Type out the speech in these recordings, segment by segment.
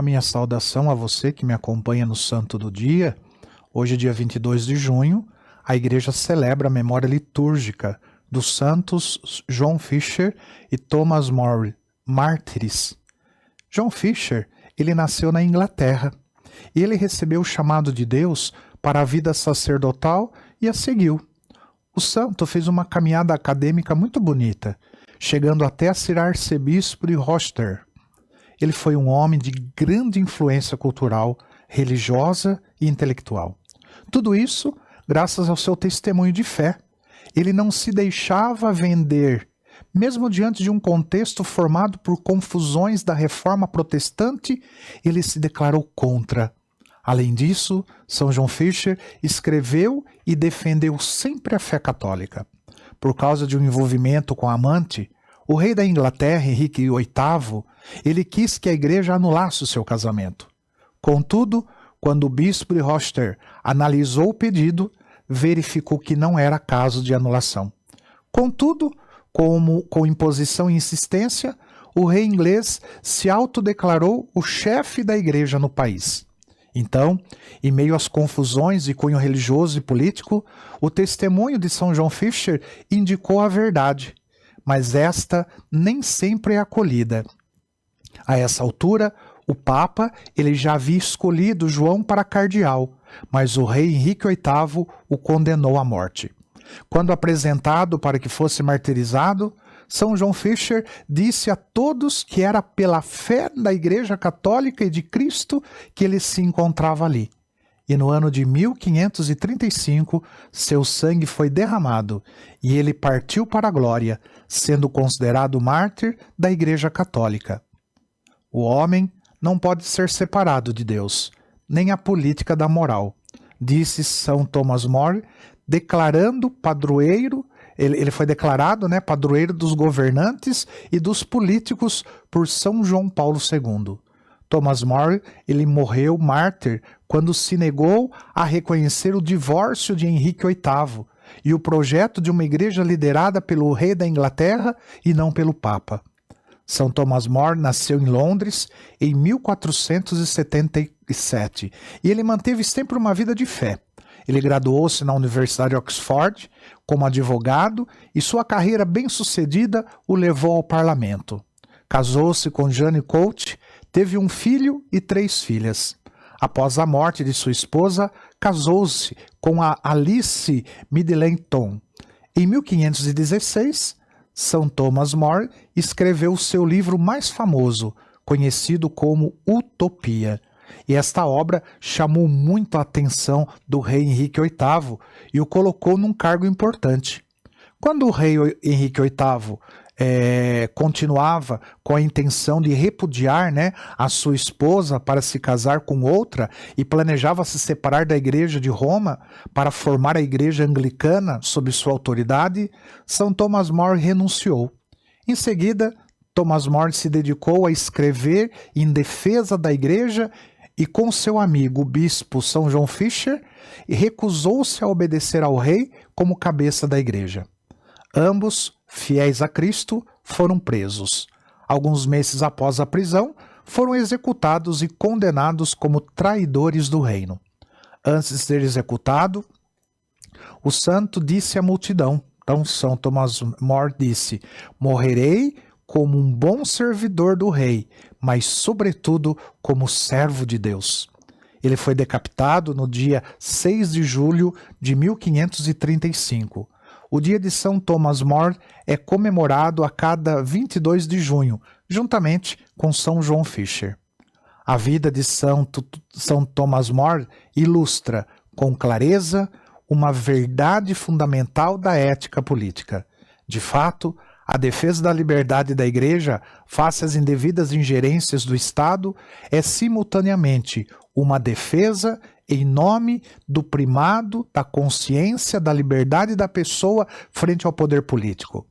minha saudação a você que me acompanha no Santo do Dia. Hoje, dia 22 de junho, a Igreja celebra a memória litúrgica dos santos John Fisher e Thomas More, mártires. John Fisher, ele nasceu na Inglaterra e ele recebeu o chamado de Deus para a vida sacerdotal e a seguiu. O santo fez uma caminhada acadêmica muito bonita, chegando até a ser arcebispo de Rochester. Ele foi um homem de grande influência cultural, religiosa e intelectual. Tudo isso graças ao seu testemunho de fé. Ele não se deixava vender, mesmo diante de um contexto formado por confusões da reforma protestante, ele se declarou contra. Além disso, São John Fisher escreveu e defendeu sempre a fé católica. Por causa de um envolvimento com a amante, o rei da Inglaterra, Henrique VIII, ele quis que a igreja anulasse o seu casamento. Contudo, quando o bispo de Rochester analisou o pedido, verificou que não era caso de anulação. Contudo, com imposição e insistência, o rei inglês se autodeclarou o chefe da igreja no país. Então, em meio às confusões de cunho religioso e político, o testemunho de São John Fisher indicou a verdade, mas esta nem sempre é acolhida. A essa altura, o Papa ele já havia escolhido João para cardeal, mas o rei Henrique VIII o condenou à morte. Quando apresentado para que fosse martirizado, São John Fisher disse a todos que era pela fé da Igreja Católica e de Cristo que ele se encontrava ali. E no ano de 1535, seu sangue foi derramado e ele partiu para a glória, sendo considerado mártir da Igreja Católica. O homem não pode ser separado de Deus, nem a política da moral, disse São Thomas More, declarando padroeiro, ele foi declarado padroeiro dos governantes e dos políticos por São João Paulo II. Thomas More, ele morreu mártir quando se negou a reconhecer o divórcio de Henrique VIII e o projeto de uma igreja liderada pelo rei da Inglaterra e não pelo Papa. São Thomas More nasceu em Londres em 1477 e ele manteve sempre uma vida de fé. Ele graduou-se na Universidade de Oxford como advogado e sua carreira bem-sucedida o levou ao parlamento. Casou-se com Jane Coate, teve um filho e 3 filhas. Após a morte de sua esposa, casou-se com a Alice Middleton. Em 1516, São Thomas More escreveu seu livro mais famoso, conhecido como Utopia. E esta obra chamou muito a atenção do rei Henrique VIII e o colocou num cargo importante. Quando o rei Henrique VIII continuava com a intenção de repudiar a sua esposa para se casar com outra e planejava se separar da igreja de Roma para formar a igreja anglicana sob sua autoridade, São Thomas More renunciou. Em seguida, Thomas More se dedicou a escrever em defesa da igreja e com seu amigo, o bispo São John Fisher, recusou-se a obedecer ao rei como cabeça da igreja. Ambos, fiéis a Cristo, foram presos. Alguns meses após a prisão, foram executados e condenados como traidores do reino. Antes de ser executado, o santo disse à multidão, então São Thomas More disse: morrerei como um bom servidor do rei, mas sobretudo como servo de Deus. Ele foi decapitado no dia 6 de julho de 1535. O dia de São Thomas More é comemorado a cada 22 de junho, juntamente com São John Fisher. A vida de São Thomas More ilustra com clareza uma verdade fundamental da ética política. De fato, a defesa da liberdade da Igreja face às indevidas ingerências do Estado é simultaneamente uma defesa em nome do primado da consciência da liberdade da pessoa frente ao poder político.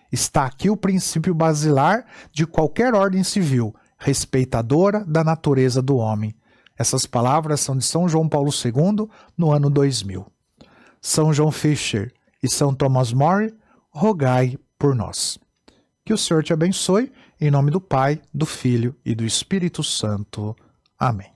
Está aqui o princípio basilar de qualquer ordem civil, respeitadora da natureza do homem. Essas palavras são de São João Paulo II, no ano 2000. São John Fisher e São Thomas More, rogai por nós. Que o Senhor te abençoe, em nome do Pai, do Filho e do Espírito Santo. Amém.